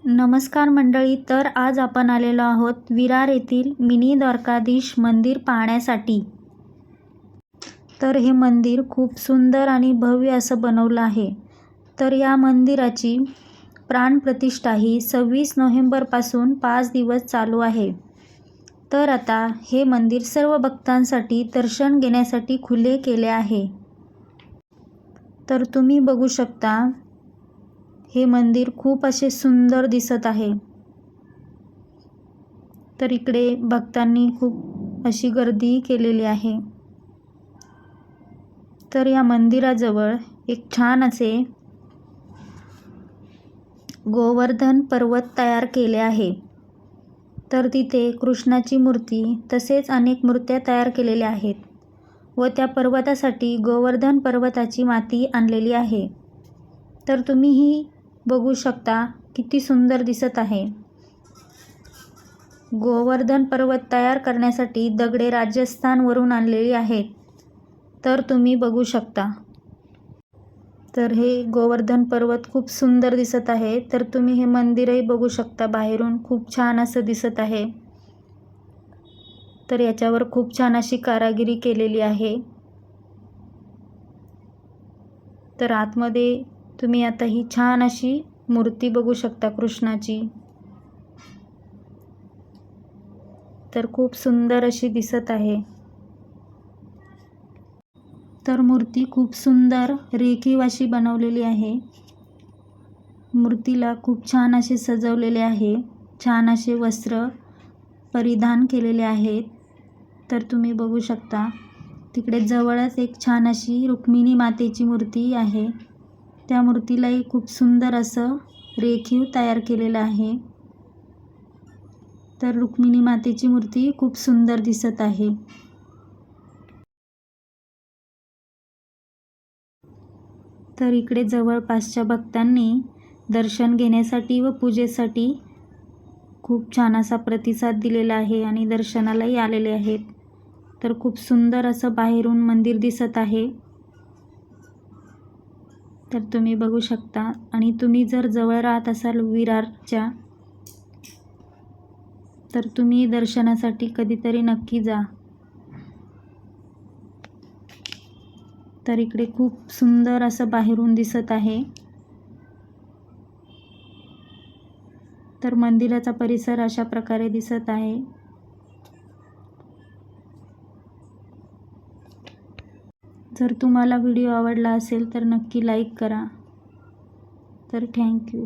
नमस्कार मंडळी, तर आज आपण आलेलो आहोत विरार येथील मिनी द्वारकाधीश मंदिर पाहण्यासाठी। तर हे मंदिर खूप सुंदर आणि भव्य असं बनवलं आहे। तर या मंदिराची प्राणप्रतिष्ठा ही 26 नोव्हेंबरपासून 5 दिवस चालू आहे। तर आता हे मंदिर सर्व भक्तांसाठी दर्शन घेण्यासाठी खुले केले आहे। तर तुम्ही बघू शकता, हे मंदिर खूप असे सुंदर दिसत आहे। तर इकडे भक्तांनी खूप अशी गर्दी केलेली आहे। तर या मंदिराजवळ एक छान असे गोवर्धन पर्वत तयार केले आहे। तर तिथे कृष्णाची मूर्ती तसेच अनेक मूर्त्या तयार केलेल्या आहेत व त्या पर्वतासाठी गोवर्धन पर्वताची माती आणलेली आहे। तर तुम्हीही बघू शकता, किती सुंदर दिसत आहे। गोवर्धन पर्वत तयार करण्यासाठी दगडे राजस्थानवरून आणलेली आहेत। तर तुम्ही बघू शकता। तर हे गोवर्धन पर्वत खूप सुंदर दिसत आहे। तर तुम्ही हे मंदिरही बघू शकता, बाहेरून खूप छान असं दिसत आहे। तर याच्यावर खूप छान अशी कारागिरी केलेली आहे। तर आतमध्ये तुम्ही आता ही छान अशी मूर्ती बघू शकता कृष्णाची। तर खूप सुंदर अशी दिसत आहे। तर मूर्ती खूप सुंदर रेखीव अशी बनवलेली आहे। मूर्तीला खूप छान असे सजवलेले आहे। छान असे वस्त्र परिधान केलेले आहेत। तर तुम्ही बघू शकता, तिकडे जवळच एक छान अशी रुक्मिणी मातेची मूर्ती आहे। त्या मूर्तीलाही खूप सुंदर असं रेखीव तयार केलेलं आहे। तर रुक्मिणी मातेची मूर्ती खूप सुंदर दिसत आहे। तर इकडे जवळपासच्या भक्तांनी दर्शन घेण्यासाठी व पूजेसाठी खूप छान असा प्रतिसाद दिलेला आहे आणि दर्शनालाही आलेले आहेत। तर खूप सुंदर असं बाहेरून मंदिर दिसत आहे। तर तुम्ही बघू शकता, आणि तुम्ही जर जवळ राहत असाल विरारच्या, तर तुम्ही दर्शनासाठी कधीतरी नक्की जा। तर इकडे खूप सुंदर असं बाहेरून दिसत आहे। तर मंदिराचा परिसर अशा प्रकारे दिसत आहे। जर तुम्हाला व्हिडिओ आवडला असेल तर नक्की लाईक करा। तर थँक्यू।